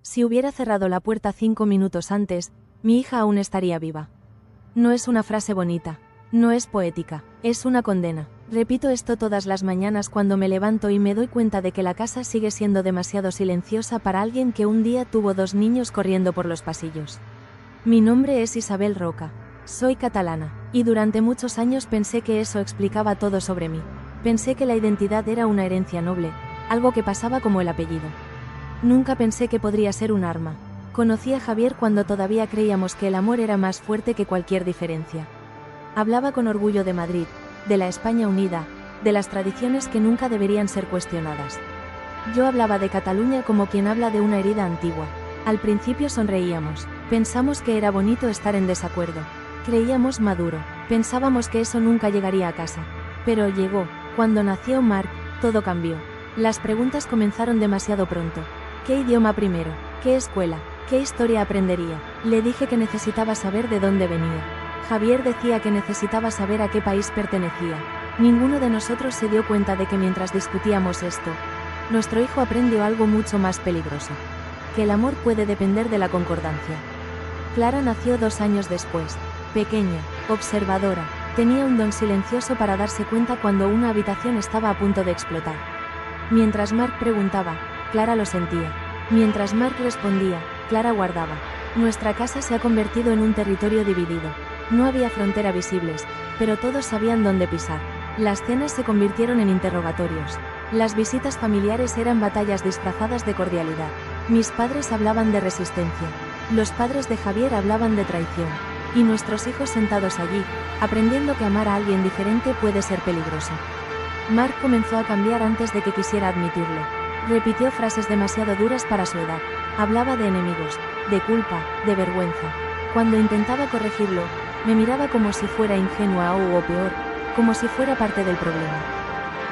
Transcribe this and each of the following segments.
Si hubiera cerrado la puerta 5 minutos antes, mi hija aún estaría viva. No es una frase bonita. No es poética. Es una condena. Repito esto todas las mañanas cuando me levanto y me doy cuenta de que la casa sigue siendo demasiado silenciosa para alguien que un día tuvo 2 niños corriendo por los pasillos. Mi nombre es Isabel Roca. Soy catalana. Y durante muchos años pensé que eso explicaba todo sobre mí. Pensé que la identidad era una herencia noble, algo que pasaba como el apellido. Nunca pensé que podría ser un arma. Conocí a Javier cuando todavía creíamos que el amor era más fuerte que cualquier diferencia. Hablaba con orgullo de Madrid, de la España unida, de las tradiciones que nunca deberían ser cuestionadas. Yo hablaba de Cataluña como quien habla de una herida antigua. Al principio sonreíamos, pensamos que era bonito estar en desacuerdo. Creíamos maduro, pensábamos que eso nunca llegaría a casa. Pero llegó, cuando nació Marc, todo cambió. Las preguntas comenzaron demasiado pronto. ¿Qué idioma primero? ¿Qué escuela? ¿Qué historia aprendería? Le dije que necesitaba saber de dónde venía. Javier decía que necesitaba saber a qué país pertenecía. Ninguno de nosotros se dio cuenta de que mientras discutíamos esto, nuestro hijo aprendió algo mucho más peligroso. Que el amor puede depender de la concordancia. Clara nació 2 años después. Pequeña, observadora, tenía un don silencioso para darse cuenta cuando una habitación estaba a punto de explotar. Mientras Marc preguntaba, Clara lo sentía. Mientras Marc respondía, Clara guardaba. Nuestra casa se ha convertido en un territorio dividido. No había frontera visibles, pero todos sabían dónde pisar. Las cenas se convirtieron en interrogatorios. Las visitas familiares eran batallas disfrazadas de cordialidad. Mis padres hablaban de resistencia. Los padres de Javier hablaban de traición. Y nuestros hijos sentados allí, aprendiendo que amar a alguien diferente puede ser peligroso. Marc comenzó a cambiar antes de que quisiera admitirlo. Repitió frases demasiado duras para su edad. Hablaba de enemigos, de culpa, de vergüenza. Cuando intentaba corregirlo, me miraba como si fuera ingenua o peor, como si fuera parte del problema.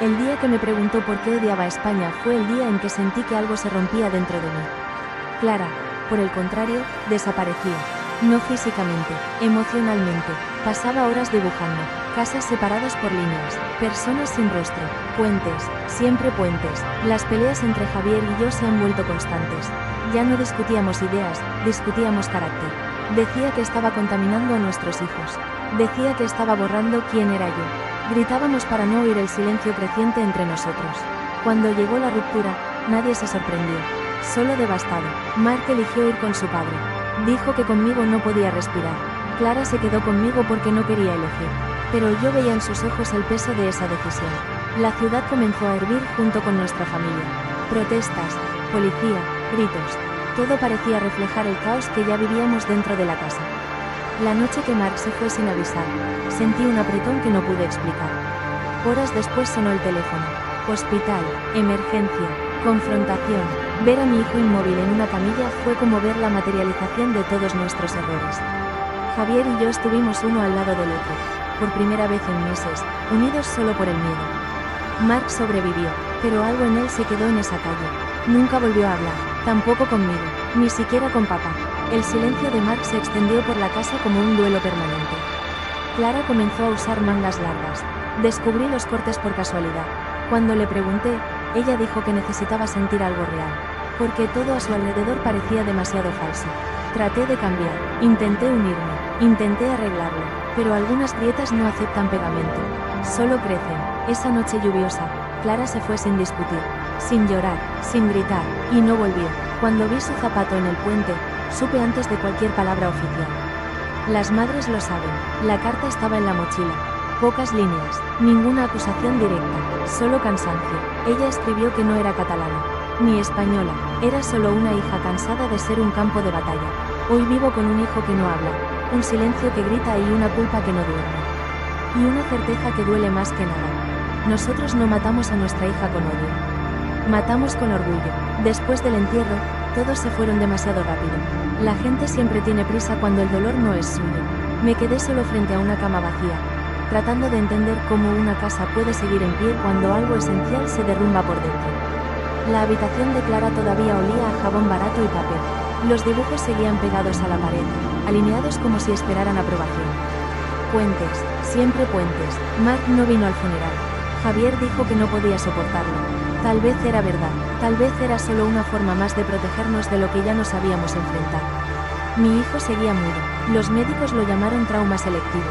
El día que me preguntó por qué odiaba a España fue el día en que sentí que algo se rompía dentro de mí. Clara, por el contrario, desaparecía. No físicamente, emocionalmente. Pasaba horas dibujando, casas separadas por líneas, personas sin rostro, puentes, siempre puentes. Las peleas entre Javier y yo se han vuelto constantes. Ya no discutíamos ideas, discutíamos carácter. Decía que estaba contaminando a nuestros hijos. Decía que estaba borrando quién era yo. Gritábamos para no oír el silencio creciente entre nosotros. Cuando llegó la ruptura, nadie se sorprendió. Solo devastado. Marc eligió ir con su padre. Dijo que conmigo no podía respirar. Clara se quedó conmigo porque no quería elegir. Pero yo veía en sus ojos el peso de esa decisión. La ciudad comenzó a hervir junto con nuestra familia. Protestas, policía, gritos. Todo parecía reflejar el caos que ya vivíamos dentro de la casa. La noche que Marc se fue sin avisar, sentí un apretón que no pude explicar. Horas después sonó el teléfono. Hospital, emergencia, confrontación. Ver a mi hijo inmóvil en una camilla fue como ver la materialización de todos nuestros errores. Javier y yo estuvimos uno al lado del otro, por primera vez en meses, unidos solo por el miedo. Marc sobrevivió, pero algo en él se quedó en esa calle. Nunca volvió a hablar, tampoco conmigo, ni siquiera con papá. El silencio de Marc se extendió por la casa como un duelo permanente. Clara comenzó a usar mangas largas. Descubrí los cortes por casualidad. Cuando le pregunté, ella dijo que necesitaba sentir algo real, porque todo a su alrededor parecía demasiado falso. Traté de cambiar, intenté unirme, intenté arreglarlo, pero algunas grietas no aceptan pegamento. Solo crecen. Esa noche lluviosa, Clara se fue sin discutir, sin llorar, sin gritar, y no volvió. Cuando vi su zapato en el puente, supe antes de cualquier palabra oficial. Las madres lo saben, la carta estaba en la mochila. Pocas líneas, ninguna acusación directa, solo cansancio. Ella escribió que no era catalana, ni española, era solo una hija cansada de ser un campo de batalla. Hoy vivo con un hijo que no habla, un silencio que grita y una culpa que no duerme. Y una certeza que duele más que nada. Nosotros no matamos a nuestra hija con odio. Matamos con orgullo. Después del entierro, todos se fueron demasiado rápido. La gente siempre tiene prisa cuando el dolor no es suyo. Me quedé solo frente a una cama vacía, tratando de entender cómo una casa puede seguir en pie cuando algo esencial se derrumba por dentro. La habitación de Clara todavía olía a jabón barato y papel. Los dibujos seguían pegados a la pared, alineados como si esperaran aprobación. Puentes, siempre puentes. Marc no vino al funeral. Javier dijo que no podía soportarlo. Tal vez era verdad, tal vez era solo una forma más de protegernos de lo que ya nos habíamos enfrentado. Mi hijo seguía mudo. Los médicos lo llamaron trauma selectivo.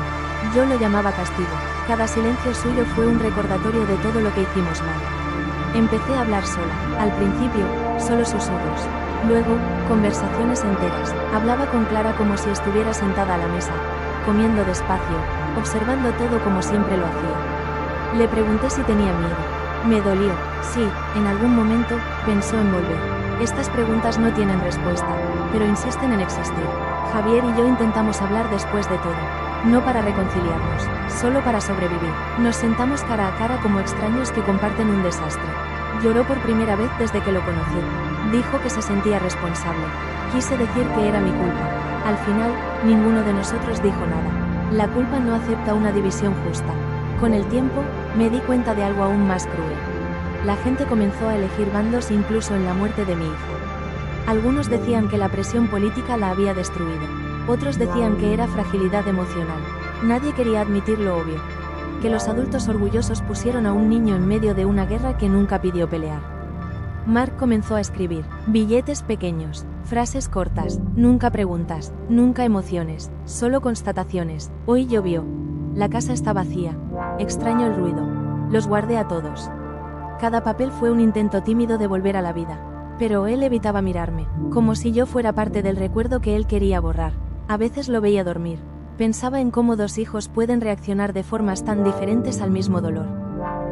Yo lo llamaba castigo. Cada silencio suyo fue un recordatorio de todo lo que hicimos mal. Empecé a hablar sola. Al principio, solo susurros. Luego, conversaciones enteras. Hablaba con Clara como si estuviera sentada a la mesa, comiendo despacio, observando todo como siempre lo hacía. Le pregunté si tenía miedo. Me dolió. Sí, en algún momento, pensó en volver. Estas preguntas no tienen respuesta, pero insisten en existir. Javier y yo intentamos hablar después de todo. No para reconciliarnos, solo para sobrevivir. Nos sentamos cara a cara como extraños que comparten un desastre. Lloró por primera vez desde que lo conocí. Dijo que se sentía responsable. Quise decir que era mi culpa. Al final, ninguno de nosotros dijo nada. La culpa no acepta una división justa. Con el tiempo, me di cuenta de algo aún más cruel. La gente comenzó a elegir bandos incluso en la muerte de mi hijo. Algunos decían que la presión política la había destruido. Otros decían que era fragilidad emocional. Nadie quería admitir lo obvio. Que los adultos orgullosos pusieron a un niño en medio de una guerra que nunca pidió pelear. Mark comenzó a escribir. Billetes pequeños, frases cortas, nunca preguntas, nunca emociones, solo constataciones. Hoy llovió. La casa está vacía. Extraño el ruido. Los guardé a todos. Cada papel fue un intento tímido de volver a la vida. Pero él evitaba mirarme, como si yo fuera parte del recuerdo que él quería borrar. A veces lo veía dormir. Pensaba en cómo dos hijos pueden reaccionar de formas tan diferentes al mismo dolor.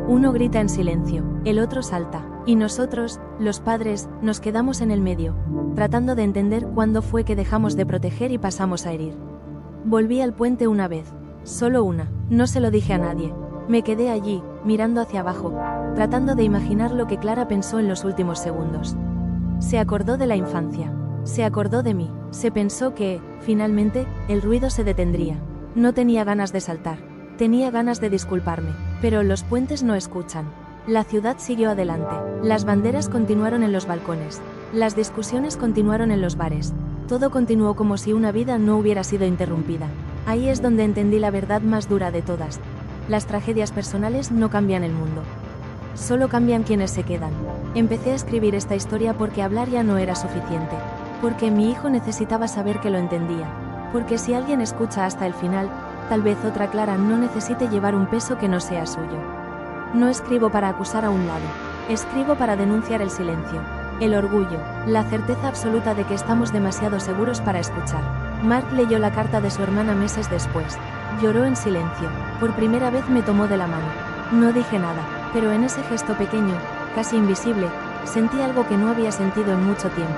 Uno grita en silencio, el otro salta, y nosotros, los padres, nos quedamos en el medio, tratando de entender cuándo fue que dejamos de proteger y pasamos a herir. Volví al puente una vez, solo una, no se lo dije a nadie. Me quedé allí, mirando hacia abajo, tratando de imaginar lo que Clara pensó en los últimos segundos. Se acordó de la infancia. Se acordó de mí. Se pensó que, finalmente, el ruido se detendría. No tenía ganas de saltar. Tenía ganas de disculparme. Pero los puentes no escuchan. La ciudad siguió adelante. Las banderas continuaron en los balcones. Las discusiones continuaron en los bares. Todo continuó como si una vida no hubiera sido interrumpida. Ahí es donde entendí la verdad más dura de todas. Las tragedias personales no cambian el mundo. Solo cambian quienes se quedan. Empecé a escribir esta historia porque hablar ya no era suficiente. Porque mi hijo necesitaba saber que lo entendía. Porque si alguien escucha hasta el final, tal vez otra Clara no necesite llevar un peso que no sea suyo. No escribo para acusar a un lado. Escribo para denunciar el silencio, el orgullo, la certeza absoluta de que estamos demasiado seguros para escuchar. Mark leyó la carta de su hermana meses después. Lloró en silencio. Por primera vez me tomó de la mano. No dije nada, pero en ese gesto pequeño, casi invisible, sentí algo que no había sentido en mucho tiempo.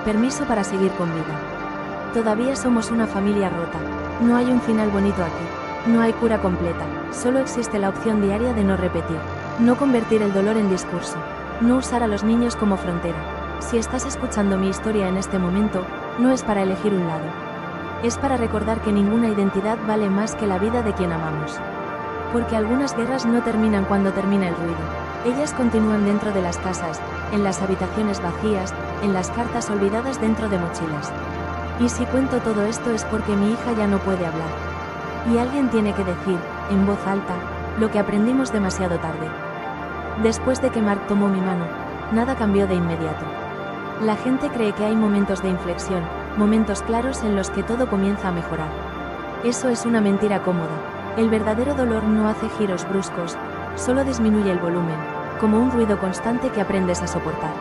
Permiso para seguir con vida. Todavía somos una familia rota. No hay un final bonito aquí. No hay cura completa. Solo existe la opción diaria de no repetir. No convertir el dolor en discurso. No usar a los niños como frontera. Si estás escuchando mi historia en este momento, no es para elegir un lado. Es para recordar que ninguna identidad vale más que la vida de quien amamos. Porque algunas guerras no terminan cuando termina el ruido. Ellas continúan dentro de las casas, en las habitaciones vacías, en las cartas olvidadas dentro de mochilas. Y si cuento todo esto es porque mi hija ya no puede hablar. Y alguien tiene que decir, en voz alta, lo que aprendimos demasiado tarde. Después de que Mark tomó mi mano, nada cambió de inmediato. La gente cree que hay momentos de inflexión, momentos claros en los que todo comienza a mejorar. Eso es una mentira cómoda. El verdadero dolor no hace giros bruscos, solo disminuye el volumen, como un ruido constante que aprendes a soportar.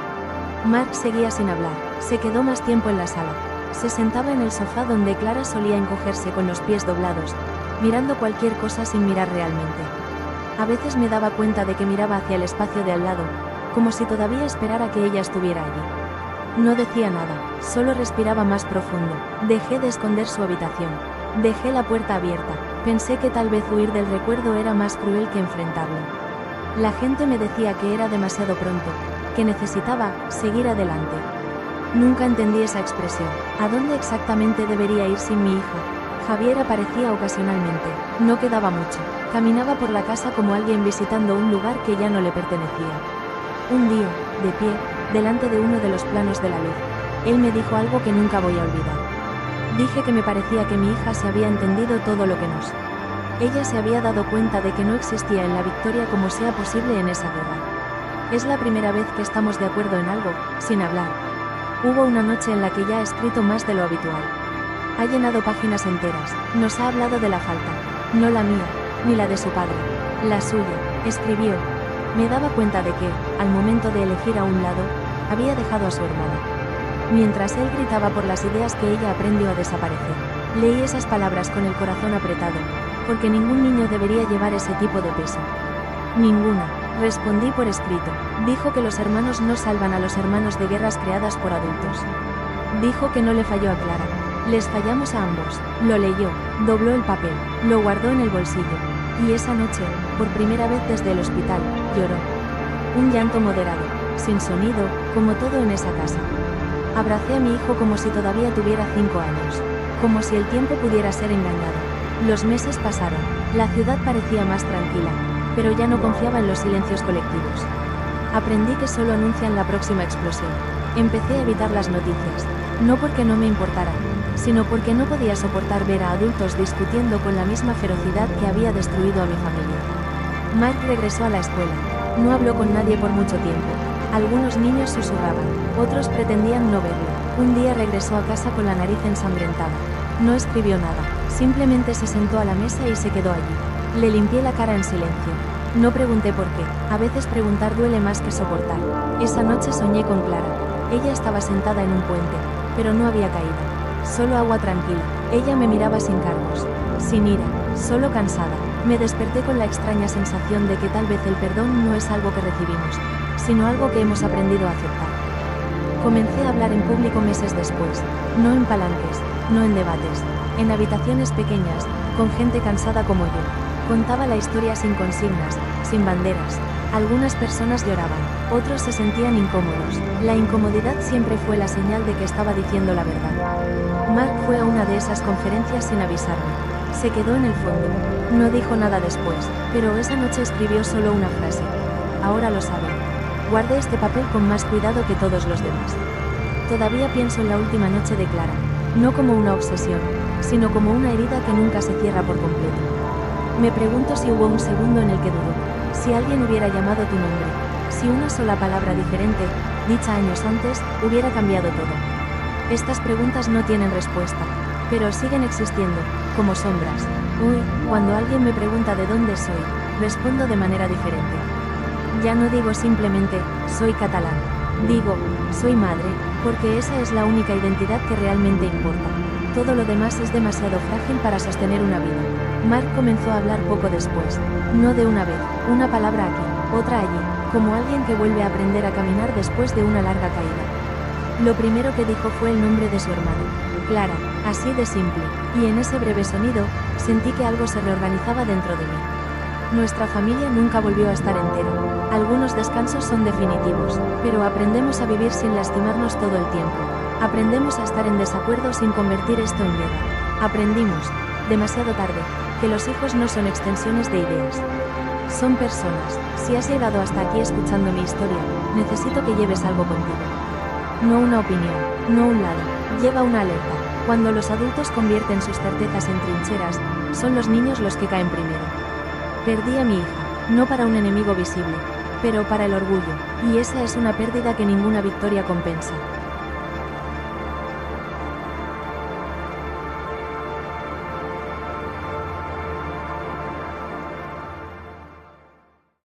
Mark seguía sin hablar, se quedó más tiempo en la sala. Se sentaba en el sofá donde Clara solía encogerse con los pies doblados, mirando cualquier cosa sin mirar realmente. A veces me daba cuenta de que miraba hacia el espacio de al lado, como si todavía esperara que ella estuviera allí. No decía nada, solo respiraba más profundo. Dejé de esconder su habitación. Dejé la puerta abierta. Pensé que tal vez huir del recuerdo era más cruel que enfrentarlo. La gente me decía que era demasiado pronto, que necesitaba seguir adelante. Nunca entendí esa expresión. ¿A dónde exactamente debería ir sin mi hija? Javier aparecía ocasionalmente. No quedaba mucho. Caminaba por la casa como alguien visitando un lugar que ya no le pertenecía. Un día, de pie, delante de uno de los planos de la luz, él me dijo algo que nunca voy a olvidar. Dije que me parecía que mi hija se había entendido todo lo que nos Ella se había dado cuenta de que no existía en la victoria como sea posible en esa guerra. Es la primera vez que estamos de acuerdo en algo, sin hablar. Hubo una noche en la que ya ha escrito más de lo habitual. Ha llenado páginas enteras, nos ha hablado de la falta. No la mía, ni la de su padre. La suya, escribió. Me daba cuenta de que, al momento de elegir a un lado, había dejado a su hermana. Mientras él gritaba por las ideas que ella aprendió a desaparecer. Leí esas palabras con el corazón apretado, porque ningún niño debería llevar ese tipo de peso. Ninguna, respondí por escrito. Dijo que los hermanos no salvan a los hermanos de guerras creadas por adultos. Dijo que no le falló a Clara. Les fallamos a ambos. Lo leyó, dobló el papel, lo guardó en el bolsillo. Y esa noche, por primera vez desde el hospital, lloró. Un llanto moderado, sin sonido, como todo en esa casa. Abracé a mi hijo como si todavía tuviera 5 años. Como si el tiempo pudiera ser engañado. Los meses pasaron. La ciudad parecía más tranquila, pero ya no confiaba en los silencios colectivos. Aprendí que solo anuncian la próxima explosión. Empecé a evitar las noticias, no porque no me importaran, sino porque no podía soportar ver a adultos discutiendo con la misma ferocidad que había destruido a mi familia. Mark regresó a la escuela. No habló con nadie por mucho tiempo. Algunos niños susurraban, otros pretendían no verlo. Un día regresó a casa con la nariz ensangrentada. No escribió nada, simplemente se sentó a la mesa y se quedó allí. Le limpié la cara en silencio. No pregunté por qué, a veces preguntar duele más que soportar. Esa noche soñé con Clara. Ella estaba sentada en un puente, pero no había caído. Solo agua tranquila. Ella me miraba sin cargos, sin ira, solo cansada. Me desperté con la extraña sensación de que tal vez el perdón no es algo que recibimos, sino algo que hemos aprendido a aceptar. Comencé a hablar en público meses después, no en palanques, no en debates, en habitaciones pequeñas, con gente cansada como yo. Contaba la historia sin consignas, sin banderas. Algunas personas lloraban, otros se sentían incómodos. La incomodidad siempre fue la señal de que estaba diciendo la verdad. Mark fue a una de esas conferencias sin avisarme. Se quedó en el fondo. No dijo nada después, pero esa noche escribió solo una frase. Ahora lo saben. Guardé este papel con más cuidado que todos los demás. Todavía pienso en la última noche de Clara, no como una obsesión, sino como una herida que nunca se cierra por completo. Me pregunto si hubo un segundo en el que dudó, si alguien hubiera llamado tu nombre, si una sola palabra diferente, dicha años antes, hubiera cambiado todo. Estas preguntas no tienen respuesta, pero siguen existiendo, como sombras. Uy, cuando alguien me pregunta de dónde soy, respondo de manera diferente. Ya no digo simplemente, soy catalán. Digo, soy madre, porque esa es la única identidad que realmente importa. Todo lo demás es demasiado frágil para sostener una vida. Mark comenzó a hablar poco después. No de una vez, una palabra aquí, otra allí, como alguien que vuelve a aprender a caminar después de una larga caída. Lo primero que dijo fue el nombre de su hermana, Clara, así de simple, y en ese breve sonido, sentí que algo se reorganizaba dentro de mí. Nuestra familia nunca volvió a estar entera. Algunos descansos son definitivos, pero aprendemos a vivir sin lastimarnos todo el tiempo. Aprendemos a estar en desacuerdo sin convertir esto en guerra. Aprendimos, demasiado tarde, que los hijos no son extensiones de ideas. Son personas. Si has llegado hasta aquí escuchando mi historia, necesito que lleves algo contigo. No una opinión, no un lado. Lleva una alerta. Cuando los adultos convierten sus certezas en trincheras, son los niños los que caen primero. Perdí a mi hija, no para un enemigo visible, pero para el orgullo, y esa es una pérdida que ninguna victoria compensa.